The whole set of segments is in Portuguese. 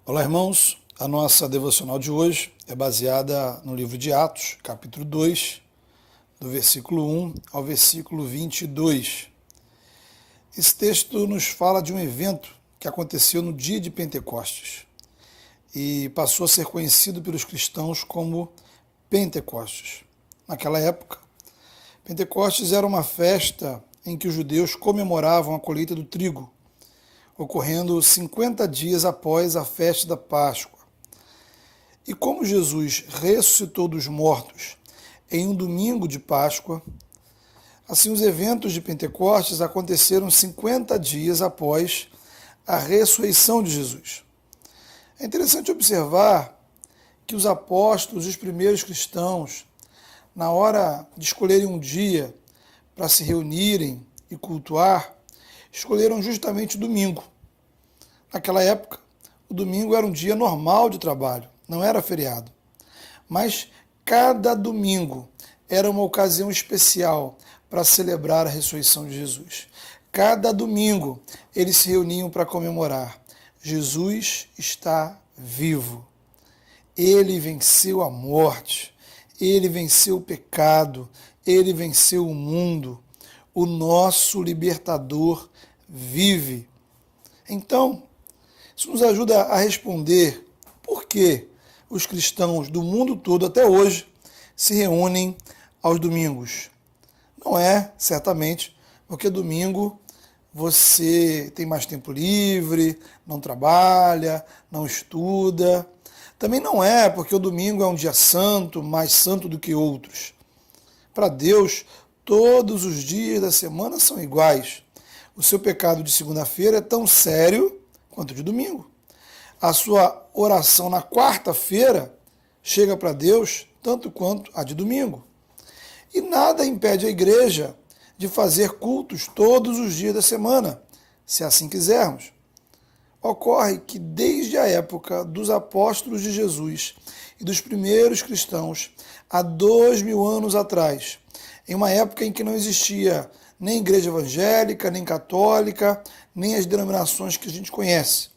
Olá, irmãos. A nossa devocional de hoje é baseada no livro de Atos, capítulo 2, do versículo 1 ao versículo 22. Esse texto nos fala de um evento que aconteceu no dia de Pentecostes e passou a ser conhecido pelos cristãos como Pentecostes. Naquela época, Pentecostes era uma festa em que os judeus comemoravam a colheita do trigo, ocorrendo 50 dias após a festa da Páscoa. E como Jesus ressuscitou dos mortos em um domingo de Páscoa, assim os eventos de Pentecostes aconteceram 50 dias após a ressurreição de Jesus. É interessante observar que os apóstolos e os primeiros cristãos, na hora de escolherem um dia para se reunirem e cultuar, escolheram justamente o domingo. Naquela época, o domingo era um dia normal de trabalho, não era feriado. Mas cada domingo era uma ocasião especial para celebrar a ressurreição de Jesus. Cada domingo eles se reuniam para comemorar: Jesus está vivo. Ele venceu a morte, ele venceu o pecado, ele venceu o mundo. O nosso libertador vive. Então, isso nos ajuda a responder por que os cristãos do mundo todo até hoje se reúnem aos domingos. Não é, certamente, porque domingo você tem mais tempo livre, não trabalha, não estuda. Também não é porque o domingo é um dia santo, mais santo do que outros. Para Deus, todos os dias da semana são iguais. O seu pecado de segunda-feira é tão sério quanto de domingo. A sua oração na quarta-feira chega para Deus tanto quanto a de domingo. E nada impede a igreja de fazer cultos todos os dias da semana, se assim quisermos. Ocorre que desde a época dos apóstolos de Jesus e dos primeiros cristãos, há 2000 anos atrás, em uma época em que não existia nem igreja evangélica, nem católica, nem as denominações que a gente conhece.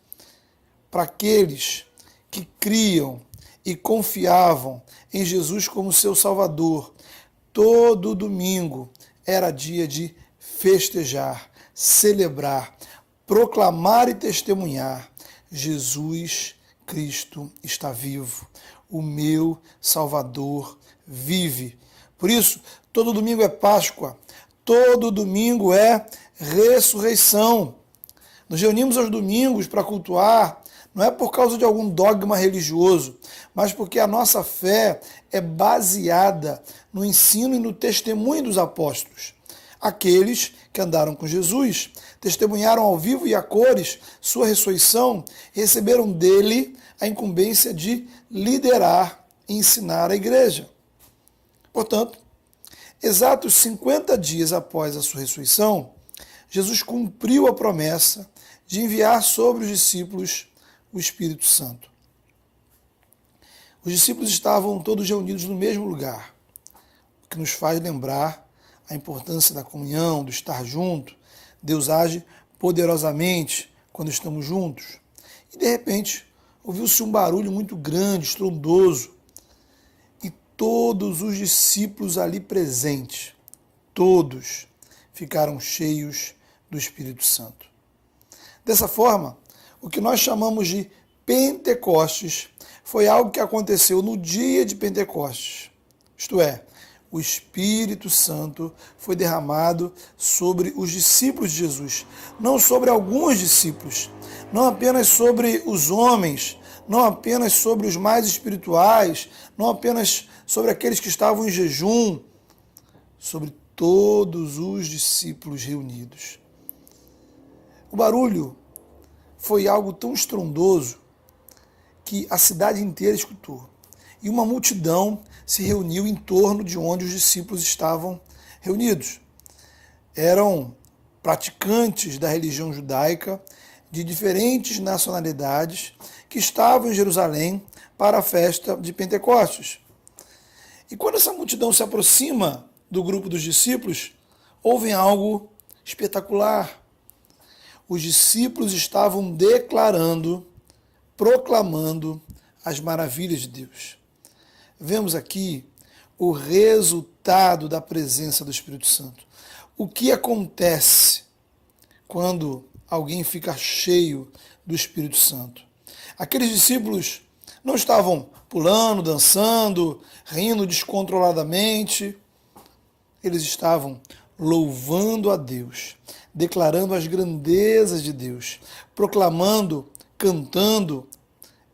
Para aqueles que criam e confiavam em Jesus como seu Salvador, todo domingo era dia de festejar, celebrar, proclamar e testemunhar: Jesus Cristo está vivo, o meu Salvador vive. Por isso, todo domingo é Páscoa, todo domingo é ressurreição. Nos reunimos aos domingos para cultuar, não é por causa de algum dogma religioso, mas porque a nossa fé é baseada no ensino e no testemunho dos apóstolos. Aqueles que andaram com Jesus, testemunharam ao vivo e a cores sua ressurreição e receberam dele a incumbência de liderar e ensinar a igreja. Portanto, exatos 50 dias após a sua ressurreição, Jesus cumpriu a promessa de enviar sobre os discípulos o Espírito Santo. Os discípulos estavam todos reunidos no mesmo lugar, o que nos faz lembrar a importância da comunhão, do estar junto. Deus age poderosamente quando estamos juntos. E de repente, ouviu-se um barulho muito grande, estrondoso, e todos os discípulos ali presentes, todos ficaram cheios do Espírito Santo. Dessa forma, o que nós chamamos de Pentecostes foi algo que aconteceu no dia de Pentecostes. Isto é, o Espírito Santo foi derramado sobre os discípulos de Jesus, não sobre alguns discípulos, não apenas sobre os homens, não apenas sobre os mais espirituais, não apenas sobre aqueles que estavam em jejum, sobre todos os discípulos reunidos. O barulho foi algo tão estrondoso que a cidade inteira escutou. E uma multidão se reuniu em torno de onde os discípulos estavam reunidos. Eram praticantes da religião judaica de diferentes nacionalidades que estavam em Jerusalém para a festa de Pentecostes. E quando essa multidão se aproxima do grupo dos discípulos, ouvem algo espetacular. Os discípulos estavam declarando proclamando as maravilhas de Deus. Vemos aqui o resultado da presença do Espírito Santo. O que acontece quando alguém fica cheio do Espírito Santo? Aqueles discípulos não estavam pulando, dançando, rindo descontroladamente. Eles estavam louvando a Deus, declarando as grandezas de Deus, proclamando, cantando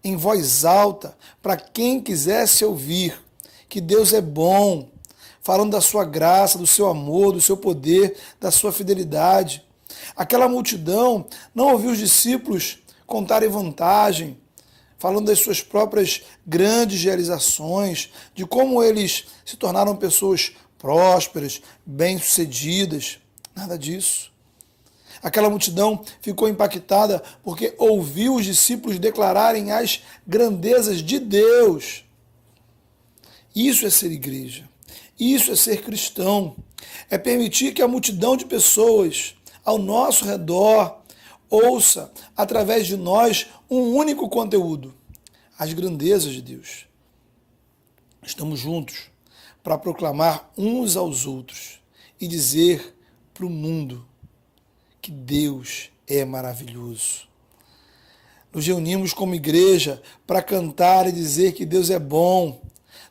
em voz alta para quem quisesse ouvir que Deus é bom, falando da sua graça, do seu amor, do seu poder, da sua fidelidade. Aquela multidão não ouviu os discípulos contarem vantagem, falando das suas próprias grandes realizações, de como eles se tornaram pessoas prósperas, bem-sucedidas. Nada disso. Aquela multidão ficou impactada porque ouviu os discípulos declararem as grandezas de Deus. Isso é ser igreja. Isso é ser cristão. É permitir que a multidão de pessoas ao nosso redor ouça, através de nós, um único conteúdo: as grandezas de Deus. Estamos juntos para proclamar uns aos outros e dizer para o mundo que Deus é maravilhoso. Nos reunimos como igreja para cantar e dizer que Deus é bom,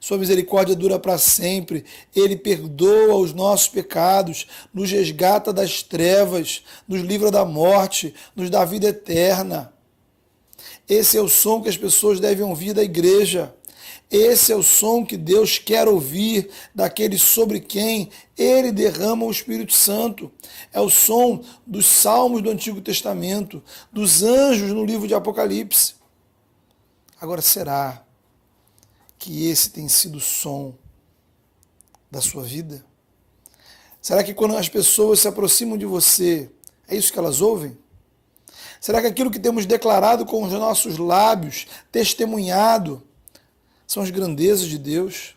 sua misericórdia dura para sempre, Ele perdoa os nossos pecados, nos resgata das trevas, nos livra da morte, nos dá vida eterna. Esse é o som que as pessoas devem ouvir da igreja. Esse é o som que Deus quer ouvir daqueles sobre quem Ele derrama o Espírito Santo. É o som dos salmos do Antigo Testamento, dos anjos no livro de Apocalipse. Agora, será que esse tem sido o som da sua vida? Será que quando as pessoas se aproximam de você, é isso que elas ouvem? Será que aquilo que temos declarado com os nossos lábios, testemunhado, são as grandezas de Deus?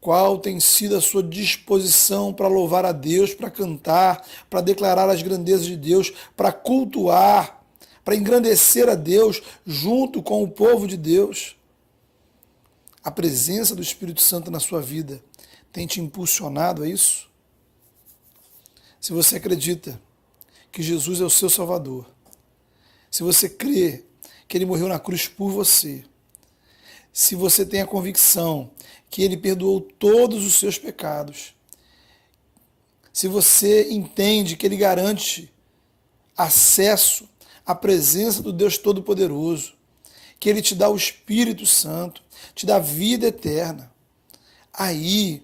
Qual tem sido a sua disposição para louvar a Deus, para cantar, para declarar as grandezas de Deus, para cultuar, para engrandecer a Deus junto com o povo de Deus? A presença do Espírito Santo na sua vida tem te impulsionado a isso? Se você acredita que Jesus é o seu Salvador, se você crê que Ele morreu na cruz por você, se você tem a convicção que Ele perdoou todos os seus pecados, se você entende que Ele garante acesso à presença do Deus Todo-Poderoso, que Ele te dá o Espírito Santo, te dá vida eterna, aí,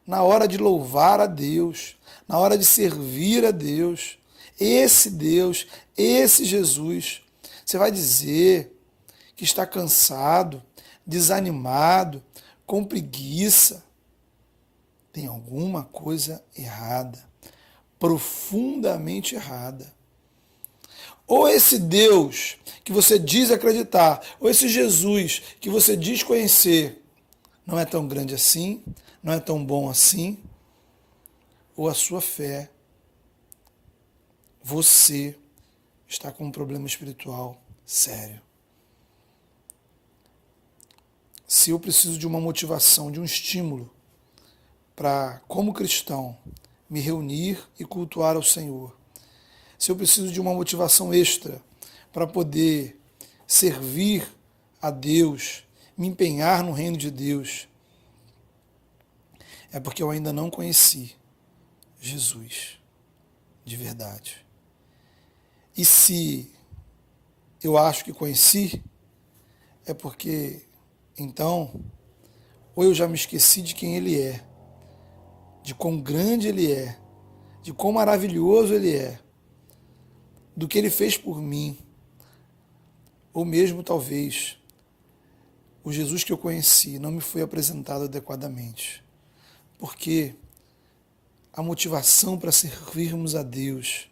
na hora de louvar a Deus, na hora de servir a Deus, esse Jesus, você vai dizer que está cansado, desanimado, com preguiça. Tem alguma coisa errada, profundamente errada. Ou esse Deus que você diz acreditar, ou esse Jesus que você diz conhecer, não é tão grande assim, não é tão bom assim, ou a sua fé, você está com um problema espiritual sério. Se eu preciso de uma motivação, de um estímulo para, como cristão, me reunir e cultuar ao Senhor, se eu preciso de uma motivação extra para poder servir a Deus, me empenhar no reino de Deus, é porque eu ainda não conheci Jesus de verdade. E se eu acho que conheci, é porque então, ou eu já me esqueci de quem Ele é, de quão grande Ele é, de quão maravilhoso Ele é, do que Ele fez por mim, ou mesmo talvez o Jesus que eu conheci não me foi apresentado adequadamente, porque a motivação para servirmos a Deus,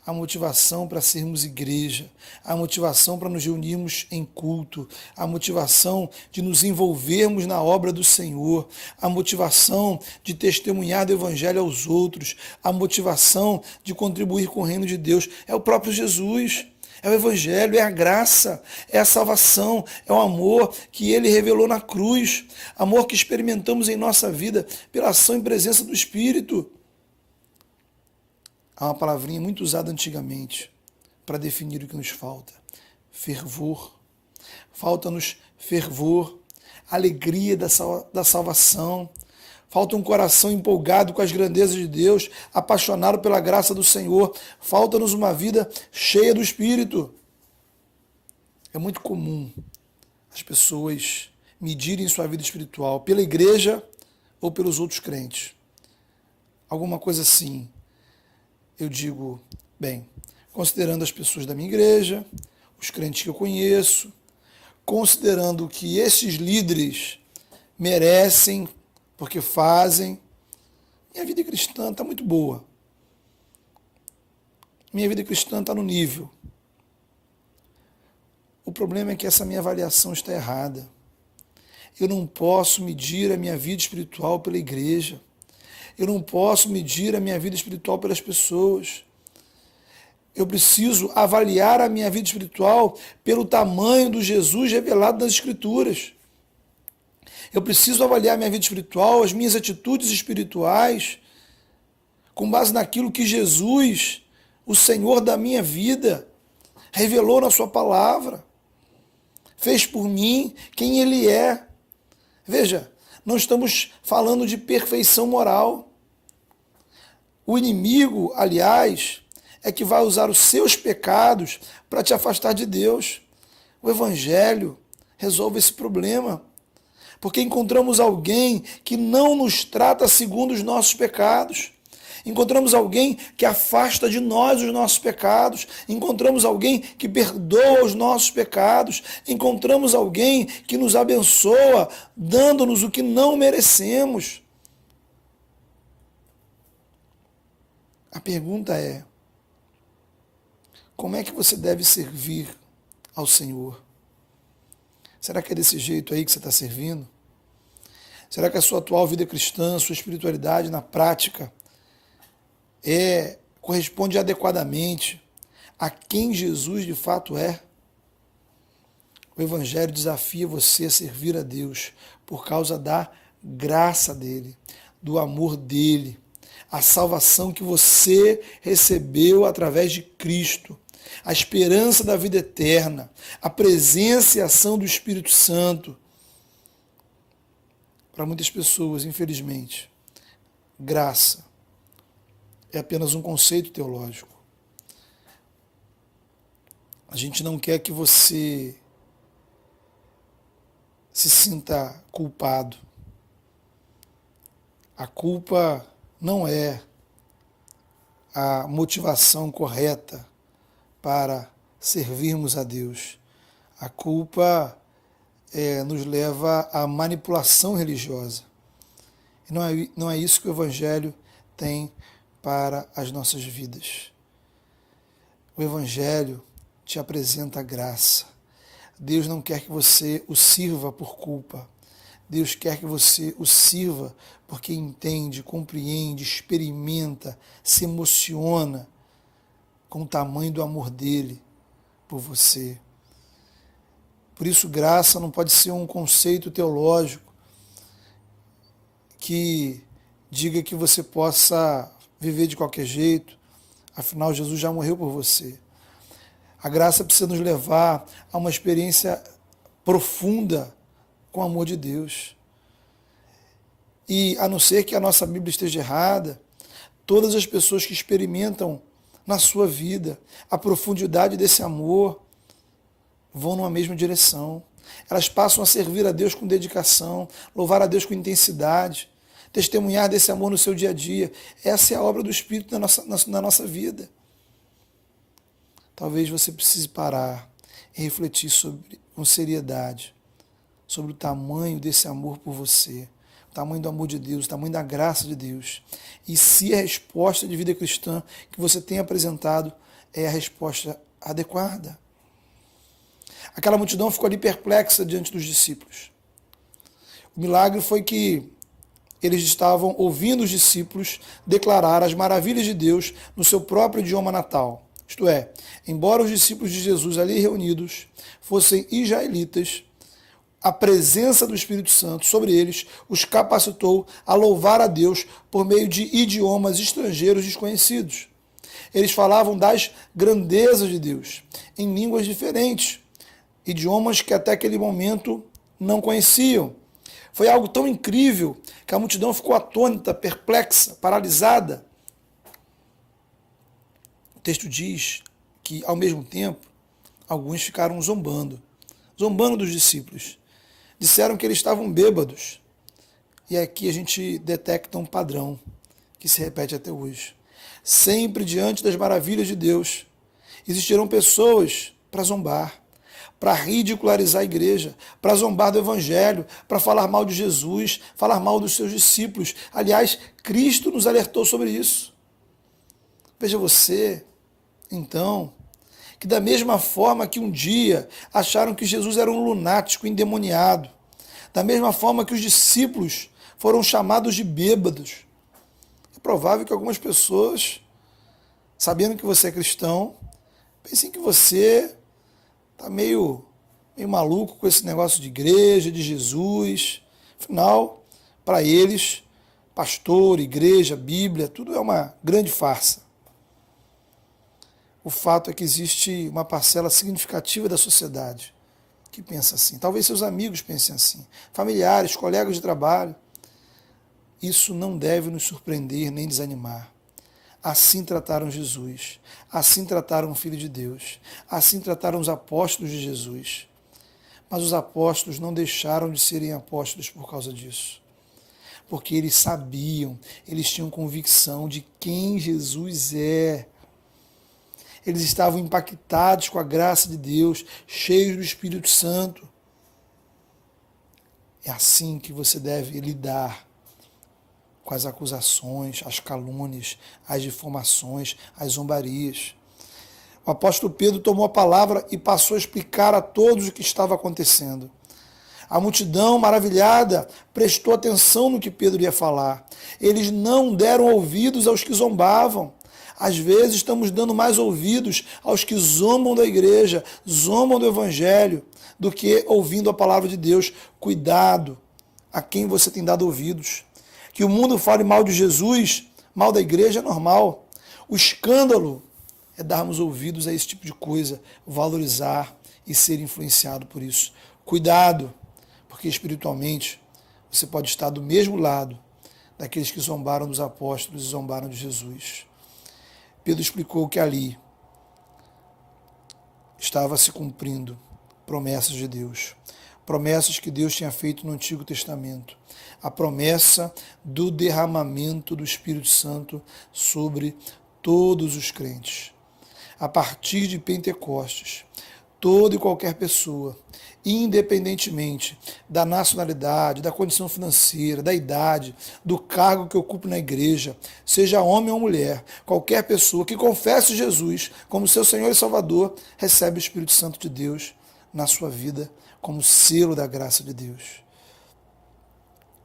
a motivação para sermos igreja, a motivação para nos reunirmos em culto, a motivação de nos envolvermos na obra do Senhor, a motivação de testemunhar do Evangelho aos outros, a motivação de contribuir com o reino de Deus, é o próprio Jesus. É o Evangelho, é a graça, é a salvação, é o amor que Ele revelou na cruz, amor que experimentamos em nossa vida pela ação e presença do Espírito. Há uma palavrinha muito usada antigamente para definir o que nos falta: fervor. Falta-nos fervor, alegria da salvação. Falta um coração empolgado com as grandezas de Deus, apaixonado pela graça do Senhor. Falta-nos uma vida cheia do Espírito. É muito comum as pessoas medirem sua vida espiritual pela igreja ou pelos outros crentes. Alguma coisa assim. Eu digo, bem, considerando as pessoas da minha igreja, os crentes que eu conheço, considerando que esses líderes merecem, porque fazem, minha vida cristã está muito boa. Minha vida cristã está no nível. O problema é que essa minha avaliação está errada. Eu não posso medir a minha vida espiritual pela igreja. Eu não posso medir a minha vida espiritual pelas pessoas. Eu preciso avaliar a minha vida espiritual pelo tamanho do Jesus revelado nas Escrituras. Eu preciso avaliar a minha vida espiritual, as minhas atitudes espirituais, com base naquilo que Jesus, o Senhor da minha vida, revelou na sua palavra. Fez por mim quem Ele é. Veja, não estamos falando de perfeição moral. O inimigo, aliás, é que vai usar os seus pecados para te afastar de Deus. O Evangelho resolve esse problema, porque encontramos alguém que não nos trata segundo os nossos pecados. Encontramos alguém que afasta de nós os nossos pecados. Encontramos alguém que perdoa os nossos pecados. Encontramos alguém que nos abençoa, dando-nos o que não merecemos. A pergunta é: como é que você deve servir ao Senhor? Será que é desse jeito aí que você está servindo? Será que a sua atual vida cristã, a sua espiritualidade na prática, corresponde adequadamente a quem Jesus de fato é? O Evangelho desafia você a servir a Deus por causa da graça dele, do amor dele, a salvação que você recebeu através de Cristo, a esperança da vida eterna, a presença e ação do Espírito Santo. Para muitas pessoas, infelizmente, graça é apenas um conceito teológico. A gente não quer que você se sinta culpado. A culpa não é a motivação correta para servirmos a Deus. A culpa nos leva à manipulação religiosa. E não é isso que o Evangelho tem para as nossas vidas. O Evangelho te apresenta a graça. Deus não quer que você o sirva por culpa. Deus quer que você o sirva porque entende, compreende, experimenta, se emociona com o tamanho do amor dele por você. Por isso, graça não pode ser um conceito teológico que diga que você possa viver de qualquer jeito. Afinal, Jesus já morreu por você. A graça precisa nos levar a uma experiência profunda com o amor de Deus. E, a não ser que a nossa Bíblia esteja errada, todas as pessoas que experimentam na sua vida a profundidade desse amor vão numa mesma direção. Elas passam a servir a Deus com dedicação, louvar a Deus com intensidade, testemunhar desse amor no seu dia a dia. Essa é a obra do Espírito na nossa vida. Talvez você precise parar e refletir com seriedade sobre o tamanho desse amor por você, o tamanho do amor de Deus, o tamanho da graça de Deus. E se a resposta de vida cristã que você tem apresentado é a resposta adequada. Aquela multidão ficou ali perplexa diante dos discípulos. O milagre foi que eles estavam ouvindo os discípulos declarar as maravilhas de Deus no seu próprio idioma natal, Isto é, embora os discípulos de Jesus ali reunidos fossem israelitas, a presença do Espírito Santo sobre eles os capacitou a louvar a Deus por meio de idiomas estrangeiros desconhecidos. Eles falavam das grandezas de Deus em línguas diferentes, idiomas que até aquele momento não conheciam. Foi algo tão incrível que a multidão ficou atônita, perplexa, paralisada. O texto diz que, ao mesmo tempo, alguns ficaram zombando dos discípulos. Disseram que eles estavam bêbados. E aqui a gente detecta um padrão que se repete até hoje. Sempre diante das maravilhas de Deus, existirão pessoas para zombar, para ridicularizar a igreja, para zombar do Evangelho, para falar mal de Jesus, falar mal dos seus discípulos. Aliás, Cristo nos alertou sobre isso. Veja você, então, que da mesma forma que um dia acharam que Jesus era um lunático endemoniado, da mesma forma que os discípulos foram chamados de bêbados, é provável que algumas pessoas, sabendo que você é cristão, pensem que você está meio maluco com esse negócio de igreja, de Jesus. Afinal, para eles, pastor, igreja, Bíblia, tudo é uma grande farsa. O fato é que existe uma parcela significativa da sociedade que pensa assim. Talvez seus amigos pensem assim, familiares, colegas de trabalho. Isso não deve nos surpreender nem desanimar. Assim trataram Jesus, assim trataram o Filho de Deus, assim trataram os apóstolos de Jesus. Mas os apóstolos não deixaram de serem apóstolos por causa disso. Porque eles sabiam, eles tinham convicção de quem Jesus é. Eles estavam impactados com a graça de Deus, cheios do Espírito Santo. É assim que você deve lidar com as acusações, as calúnias, as difamações, as zombarias. O apóstolo Pedro tomou a palavra e passou a explicar a todos o que estava acontecendo. A multidão, maravilhada, prestou atenção no que Pedro ia falar. Eles não deram ouvidos aos que zombavam. Às vezes estamos dando mais ouvidos aos que zombam da igreja, zombam do Evangelho, do que ouvindo a palavra de Deus. Cuidado a quem você tem dado ouvidos. Que o mundo fale mal de Jesus, mal da igreja é normal. O escândalo é darmos ouvidos a esse tipo de coisa, valorizar e ser influenciado por isso. Cuidado, porque espiritualmente você pode estar do mesmo lado daqueles que zombaram dos apóstolos e zombaram de Jesus. Pedro explicou que ali estava se cumprindo promessas de Deus. Promessas que Deus tinha feito no Antigo Testamento. A promessa do derramamento do Espírito Santo sobre todos os crentes. A partir de Pentecostes, toda e qualquer pessoa, independentemente da nacionalidade, da condição financeira, da idade, do cargo que ocupe na igreja, seja homem ou mulher, qualquer pessoa que confesse Jesus como seu Senhor e Salvador, recebe o Espírito Santo de Deus na sua vida como selo da graça de Deus.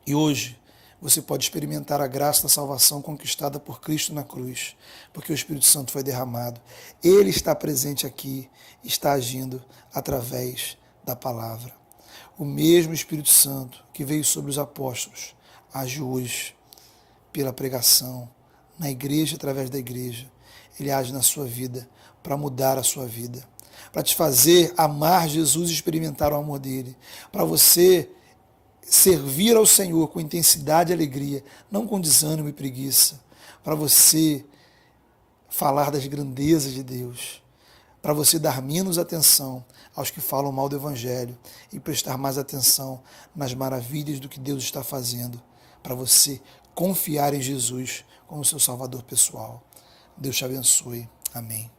E hoje você pode experimentar a graça da salvação conquistada por Cristo na cruz, porque o Espírito Santo foi derramado. Ele está presente aqui, está agindo através da palavra. O mesmo Espírito Santo que veio sobre os apóstolos age hoje pela pregação, na igreja, através da igreja. Ele age na sua vida para mudar a sua vida, para te fazer amar Jesus e experimentar o amor dele, para você servir ao Senhor com intensidade e alegria, não com desânimo e preguiça, para você falar das grandezas de Deus, para você dar menos atenção aos que falam mal do Evangelho e prestar mais atenção nas maravilhas do que Deus está fazendo, para você confiar em Jesus como seu Salvador pessoal. Deus te abençoe. Amém.